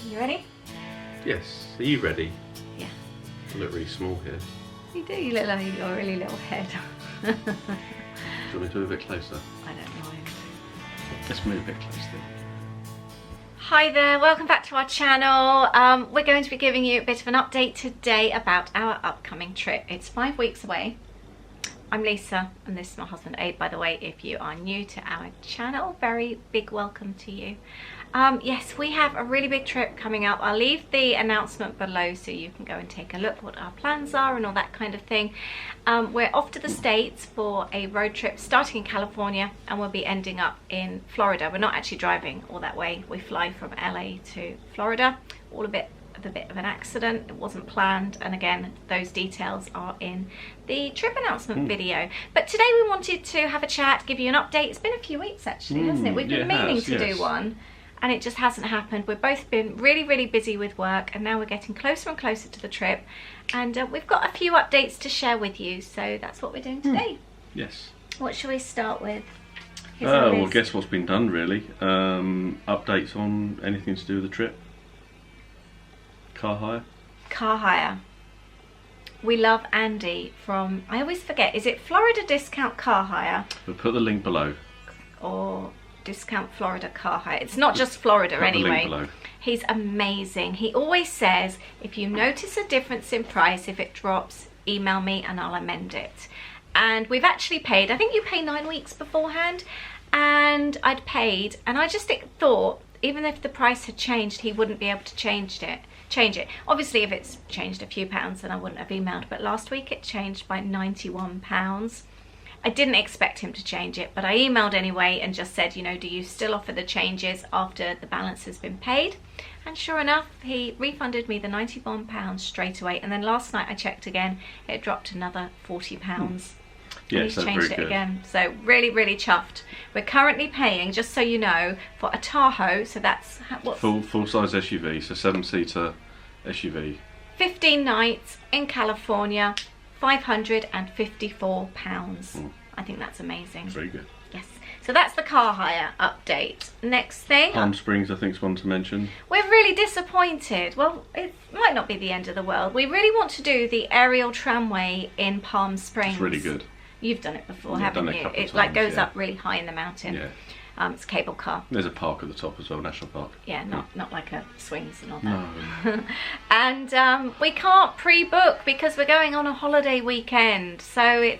You ready? Yes. Are you ready? Yeah. You look really small here. You do, you look like you've got a really little head. Do you want me to move a bit closer? I don't mind. Let's move a bit closer. Hi there, welcome back to our channel. We're going to be giving you a bit of an update today about our upcoming trip. It's 5 weeks away. I'm Lisa and this is my husband Abe, by the way, if you are new to our channel. Very big welcome to you. Yes, we have a really big trip coming up. I'll leave the announcement below so you can go and take a look what our plans are and all that kind of thing. We're off to the States for a road trip starting in California and we'll be ending up in Florida. We're not actually driving all that way. We fly from LA to Florida, all a bit of an accident. It wasn't planned, and again those details are in the trip announcement video. But today we wanted to have a chat, give you an update. It's been a few weeks actually, hasn't it? We've been meaning to do one and it just hasn't happened. We've both been really busy with work and now we're getting closer and closer to the trip, and we've got a few updates to share with you, so that's what we're doing today. Yes. What shall we start with? Well, guess what's been done really. Updates on anything to do with the trip. Car hire. Car hire. We love Andy from, I always forget, is it Florida Discount Car Hire? We'll put the link below. Or Discount Florida Car Hire. It's not just Florida anyway. The link below. He's amazing. He always says, if you notice a difference in price, if it drops, email me and I'll amend it. And we've actually paid, I think you pay 9 weeks beforehand, and I'd paid, and I just thought, even if the price had changed, he wouldn't be able to change it. Obviously, if it's changed a few pounds, then I wouldn't have emailed, but last week it changed by £91. I didn't expect him to change it, but I emailed anyway and just said, you know, do you still offer the changes after the balance has been paid? And sure enough, he refunded me the £91 straight away, and then last night I checked again, it dropped another £40. Yeah, and he's changed it again. So really chuffed. We're currently paying, just so you know, for a Tahoe, so that's what, full size SUV, so 7-seater SUV. 15 nights in California, £554. I think that's amazing. Very good. Yes. So that's the car hire update. Next thing. Palm Springs, I think, is one to mention. We're really disappointed. Well, it might not be the end of the world. We really want to do the aerial tramway in Palm Springs. It's really good. You've done it before, Yeah, haven't done it you? a couple of It like times, goes yeah. up really high in the mountain. Yeah. It's a cable car. There's a park at the top as well, National Park. Yeah, not like a swings and all that. No. And we can't pre-book because we're going on a holiday weekend. So I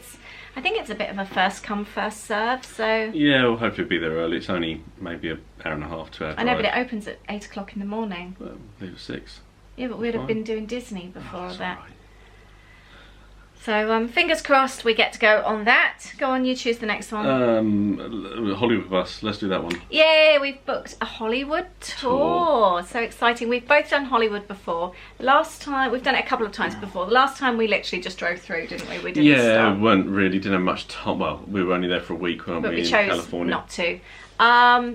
think it's a bit of a first come, first serve. So Yeah, we'll hopefully be there early. It's only maybe an hour and a half, 2 hours. I know, but it opens at 8 o'clock in the morning. Well, leave at 6. Yeah, but we'd have been doing Disney before That's that. all right. So fingers crossed we get to go on that. Go on, you choose the next one. Hollywood Bus, let's do that one. Yay, we've booked a Hollywood tour. So exciting. We've both done Hollywood before. Last time, we've done it a couple of times before. The last time we literally just drove through, didn't we? We didn't stop. Didn't have much time. Well, we were only there for a week, weren't But we, we in chose California. not to.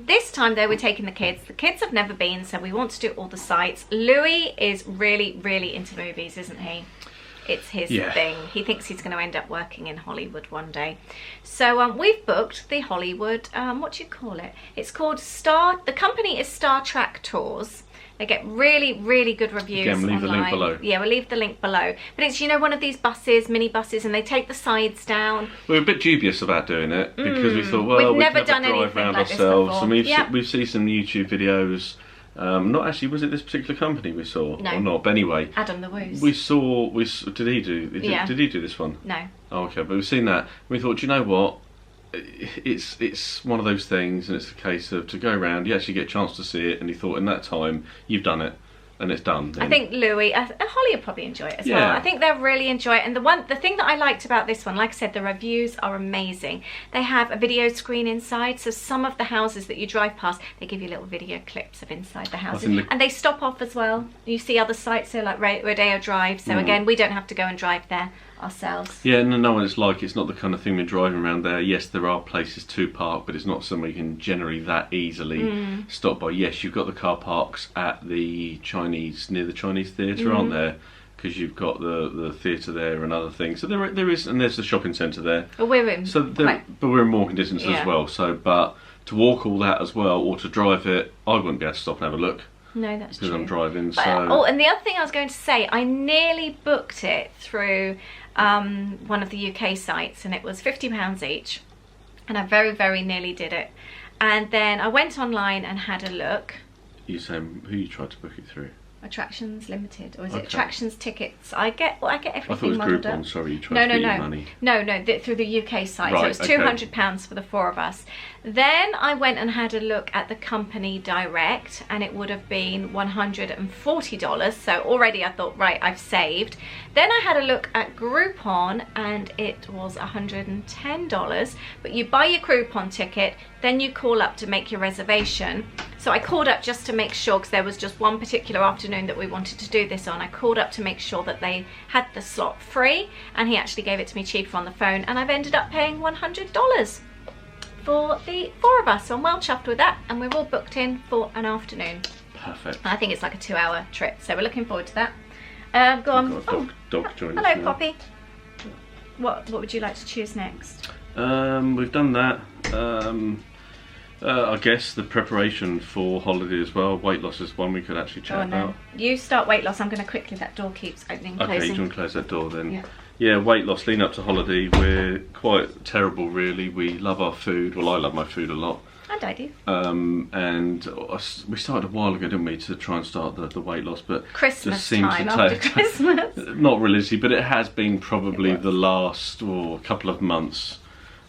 This time though, we're taking the kids. The kids have never been, so we want to do all the sites. Louis is really into movies, isn't he? It's his thing. He thinks he's going to end up working in Hollywood one day. So we've booked the Hollywood, what do you call it? It's called the company is Star Trek Tours. They get really good reviews Again, we'll leave online. the link below. Yeah, we'll leave the link below. But it's, you know, one of these buses, mini buses, and they take the sides down. We were a bit dubious about doing it because we thought, well, We've never done drive anything around like this ourselves. before. And we've Yep. we've seen some YouTube videos. Not actually, was it this particular company we saw No. or not? But anyway, Adam the Woos. Did he do? Did he do this one? No. Oh, okay, but we've seen that. We thought, do you know what? It's one of those things, and it's a case of to go around. You actually get a chance to see it, and he thought in that time you've done it. And it's done. Then. I think Louis and Holly will probably enjoy it as well. Yeah. I think they'll really enjoy it. And the thing that I liked about this one, like I said, the reviews are amazing. They have a video screen inside, so some of the houses that you drive past, they give you little video clips of inside the houses, and they stop off as well. You see other sites, so like Rodeo Drive. So again, we don't have to go and drive there ourselves. Yeah, no, it's like, it's not the kind of thing we're driving around there. Yes, there are places to park, but it's not somewhere you can generally that easily stop by. Yes, you've got the car parks at the Chinese, near the Chinese theatre, aren't there? Because you've got the theatre there and other things. So there is, and there's the shopping centre there. But we're in. But we're in walking distance as well. So, but to walk all that as well, or to drive it, I wouldn't be able to stop and have a look. No, that's true. Because I'm driving, But, so... oh, and the other thing I was going to say, I nearly booked it through one of the UK sites, and it was £50 each. And I very, very nearly did it. And then I went online and had a look. You saying who you tried to book it through? Attractions Limited, or is it Okay. Attractions Tickets? I get everything I thought it was muddled up. Groupon, sorry, you tried to get your money. No, through the UK site. Right, So it was £200 for the 4 of us. Then I went and had a look at the company direct, and it would have been $140. So already I thought, right, I've saved. Then I had a look at Groupon, and it was $110. But you buy your Groupon ticket, then you call up to make your reservation. So I called up just to make sure, because there was just one particular afternoon that we wanted to do this on. I called up to make sure that they had the slot free, and he actually gave it to me cheaper on the phone, and I've ended up paying $100 for the 4 of us. So I'm well chuffed with that, and we're all booked in for an afternoon. Perfect. I think it's like a 2-hour trip, so we're looking forward to that. Go on. We've got a dog joining us Hello, now. Poppy. What would you like to choose next? We've done that. I guess the preparation for holiday as well. Weight loss is one we could actually chat about. You start weight loss. I'm going to quickly. That door keeps opening and Okay, closing. do you want to close that door then? Yeah. Yeah, weight loss, leading up to holiday. We're quite terrible, really. We love our food. Well, I love my food a lot. And I do. And we started a while ago, didn't we, to try and start the weight loss, but Christmas just seems time to after take Christmas. not religiously, but it has been probably the last couple of months.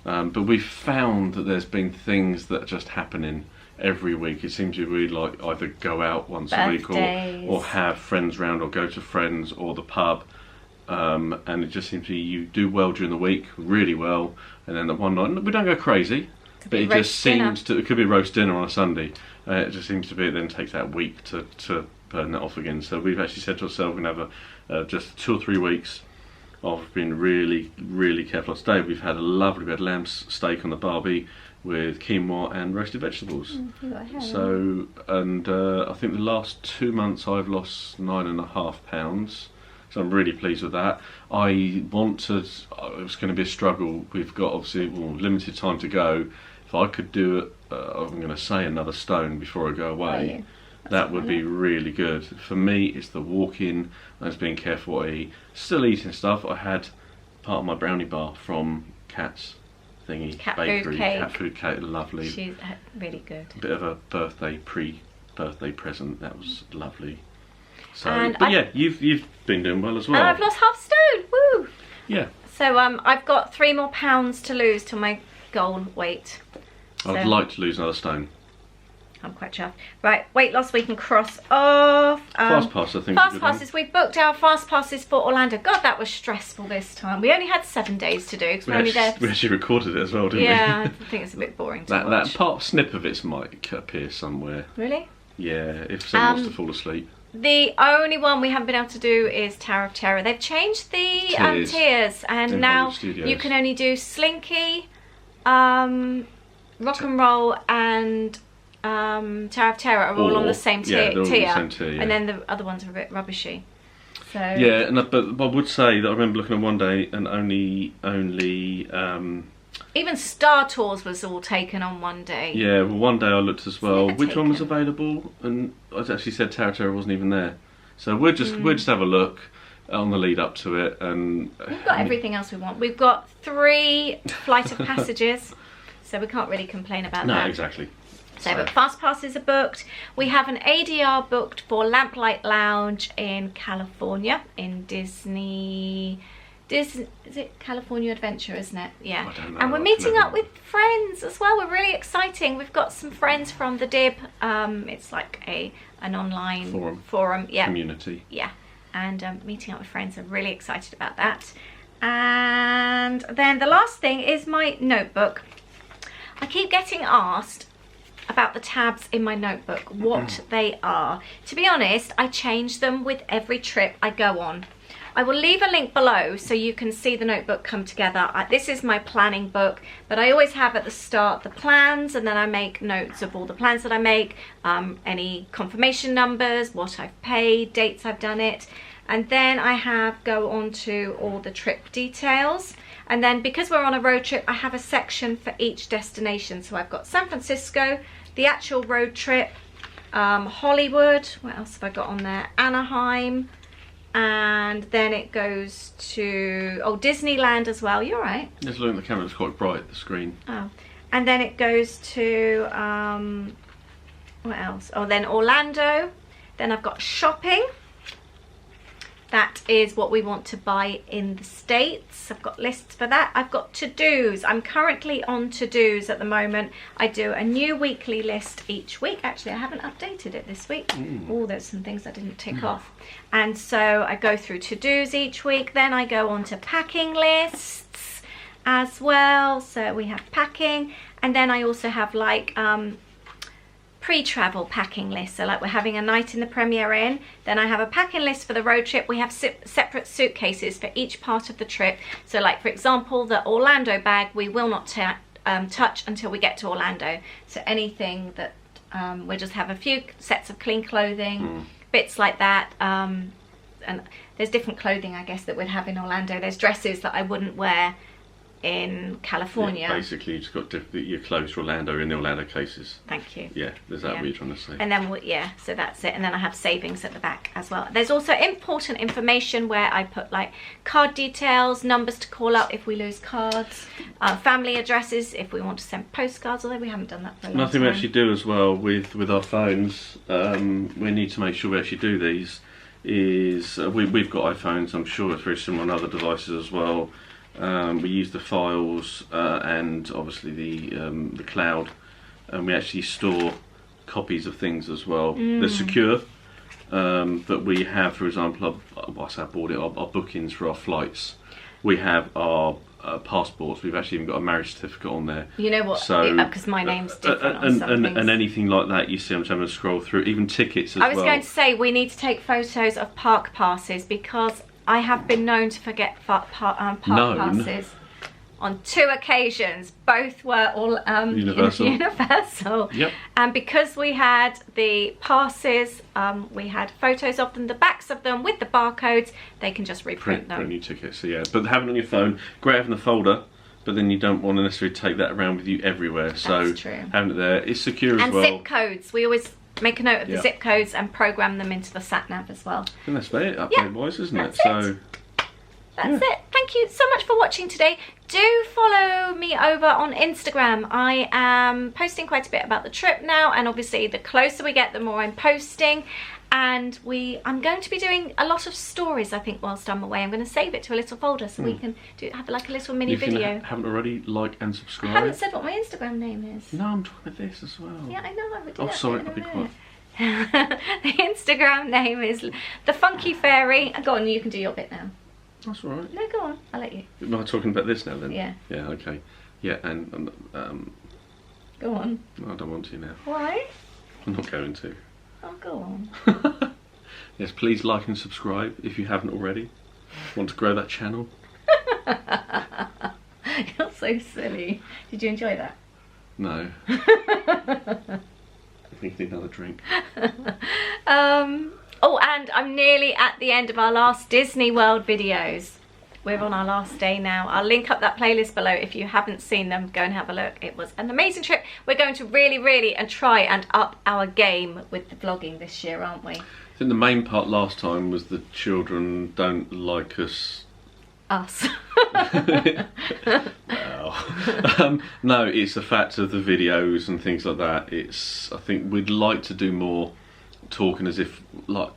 But we've found that there's been things that are just happening every week. It seems to really like either go out once a week or have friends round or go to friends or the pub. And it just seems to be you do well during the week, really well, and then the one night we don't go crazy, but it just seems to. It could be roast dinner on a Sunday. It just seems to be. It then takes that week to burn that off again. So we've actually said to ourselves we're gonna have just 2 or 3 weeks of being really, really careful. Today we had lamb steak on the barbie with quinoa and roasted vegetables. So, and I think the last 2 months I've lost 9.5 pounds. So I'm really pleased with that. I want to. It's going to be a struggle. We've got obviously limited time to go. If I could do it, I'm going to say another stone before I go away. That would be really good. For me, it's the walking. And it's being careful what I eat. Still eating stuff. I had part of my brownie bar from Kat's thingy bakery. Cat food cake, lovely. She's really good. A bit of a pre-birthday present. That was lovely. So, and but yeah, you've been doing well as well. And I've lost half stone. Woo! Yeah. So I've got 3 more pounds to lose to my goal weight. I'd like to lose another stone. I'm quite chuffed. Right, weight loss we can cross off. Fast pass, I think. Fast passes. We booked our fast passes for Orlando. God, that was stressful this time. We only had 7 days to do because we're only there. We actually recorded it as well, didn't we? Yeah, I think it's a bit boring to watch. That part snip of it might appear somewhere. Really? Yeah, if someone wants to fall asleep. The only one we haven't been able to do is Tower of Terror. They've changed the tiers, and now you can only do Slinky, Rock and Roll, and Tower of Terror are all on the same tier. They're all on the same tier, yeah. And then the other ones are a bit rubbishy. So yeah, but I would say that I remember looking at one day and only even Star Tours was all taken on one day. Yeah, well, one day I looked as well. Which one was available? And I actually said Tower of Terror wasn't even there. So we'll just have a look on the lead up to it, and we've got everything else we want. We've got 3 Flight of Passages, so we can't really complain about that. No, exactly. So, but fast passes are booked. We have an ADR booked for Lamplight Lounge in California, in Disney. Is it California Adventure, isn't it? Yeah. I don't know. And we're meeting up with friends as well. We're really exciting. We've got some friends from the DIB. It's like an online forum. Yeah. Community. Yeah. And meeting up with friends. I'm really excited about that. And then the last thing is my notebook. I keep getting asked about the tabs in my notebook, what they are. To be honest, I change them with every trip I go on. I will leave a link below so you can see the notebook come together. This is my planning book, but I always have at the start the plans, and then I make notes of all the plans that I make, any confirmation numbers, what I've paid, dates I've done it, and then I go on to all the trip details. And then because we're on a road trip, I have a section for each destination. So I've got San Francisco, the actual road trip, Hollywood, what else have I got on there? Anaheim, and then it goes to, oh, Disneyland as well. You're right. Just look at the camera, it's quite bright, the screen. Oh, and then it goes to, what else? Oh, then Orlando. Then I've got shopping. That is what we want to buy in the States. I've got lists for that. I've got to-dos. I'm currently on to-dos at the moment. I do a new weekly list each week. Actually, I haven't updated it this week. Oh, there's some things I didn't tick off. And so I go through to-dos each week. Then I go on to packing lists as well. So we have packing. And then I also have like pre-travel packing list. So like we're having a night in the Premier Inn, then I have a packing list for the road trip. We have separate suitcases for each part of the trip. So like for example, the Orlando bag we will not touch until we get to Orlando. So anything that we'll just have a few sets of clean clothing, bits like that. And there's different clothing I guess that we'd have in Orlando. There's dresses that I wouldn't wear in California. Yeah, basically you just got your clothes for Orlando in the Orlando cases. Thank you. Yeah, is that what you're trying to say? And then yeah, so that's it. And then I have savings at the back as well. There's also important information where I put like card details, numbers to call up if we lose cards, family addresses if we want to send postcards, although we haven't done that for a long time. Nothing we actually do as well with our phones, we need to make sure we actually do these, is we've got iPhones, I'm sure it's very similar on other devices as well. We use the files and obviously the cloud, and we actually store copies of things as well. They're secure, but we have, for example, our bookings for our flights. We have our passports. We've actually even got a marriage certificate on there. You know what? So because my name's different on some things. And anything like that, you see, I'm trying to scroll through. Even tickets as well. I was going to say we need to take photos of park passes because I have been known to forget park passes on 2 occasions. Both were all universal. Yep. And because we had the passes, we had photos of them, the backs of them with the barcodes, they can just reprint them. Print new tickets, so yeah. But having it on your phone, great having a folder, but then you don't want to necessarily take that around with you everywhere. So that's true. Having it there is secure as well. And zip codes. We always make a note of the zip codes and program them into the sat nav as well. And that's about it, update wise, isn't it? So that's it. Thank you so much for watching today. Do follow me over on Instagram. I am posting quite a bit about the trip now, and obviously the closer we get, the more I'm posting. And I'm going to be doing a lot of stories, I think, whilst I'm away. I'm going to save it to a little folder so we can have like a little mini video. Haven't already, like and subscribe. I haven't said what my Instagram name is. No, I'm talking about this as well. Yeah, I know. I would do Oh, that sorry, in a I'll be minute. quiet. The Instagram name is The Funky Fairy. Go on, you can do your bit now. That's all right. No, go on. I'll let you. Am I talking about this now then? Yeah. Yeah, okay. Yeah, and Go on. I don't want to now. Why? I'm not going to. Oh, go on. Yes, please like and subscribe if you haven't already. Want to grow that channel? You're so silly. Did you enjoy that? No. I think I need another drink. Oh, and I'm nearly at the end of our last Disneyworld videos. We're on our last day now. I'll link up that playlist below. If you haven't seen them, go and have a look. It was an amazing trip. We're going to really and try and up our game with the vlogging this year, aren't we? I think the main part last time was the children don't like us. Us. Well, no, it's the fact of the videos and things like that. I think we'd like to do more talking as if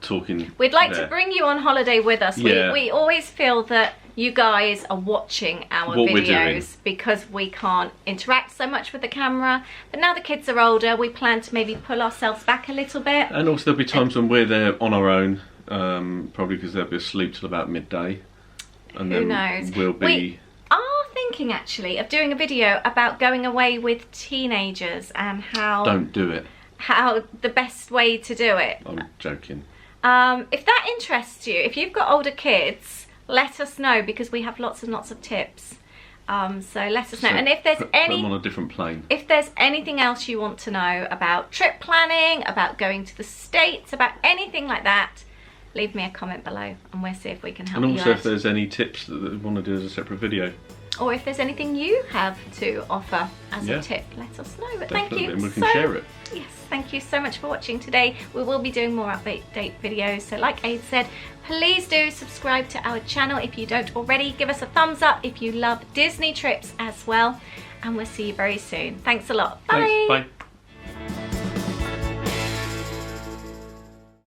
talking. We'd like to bring you on holiday with us. Yeah. We always feel that you guys are watching our videos because we can't interact so much with the camera. But now the kids are older, we plan to maybe pull ourselves back a little bit. And also there'll be times when we're there on our own, probably because they'll be asleep till about midday. And Who then knows? We'll be... We are thinking actually of doing a video about going away with teenagers and how... Don't do it. How the best way to do it. I'm joking. If that interests you, if you've got older kids, let us know because we have lots and lots of tips. So let us know. And if there's put them on a different plane. If there's anything else you want to know about trip planning, about going to the States, about anything like that, leave me a comment below and we'll see if we can help you out. And also if there's any tips that we want to do as a separate video. Or if there's anything you have to offer as Yeah. a tip, let us know. But Definitely, thank you and we can so share it. Yes, thank you so much for watching today. We will be doing more update videos. So like Aid said, please do subscribe to our channel if you don't already. Give us a thumbs up if you love Disney trips as well. And we'll see you very soon. Thanks a lot. Bye. Thanks. Bye.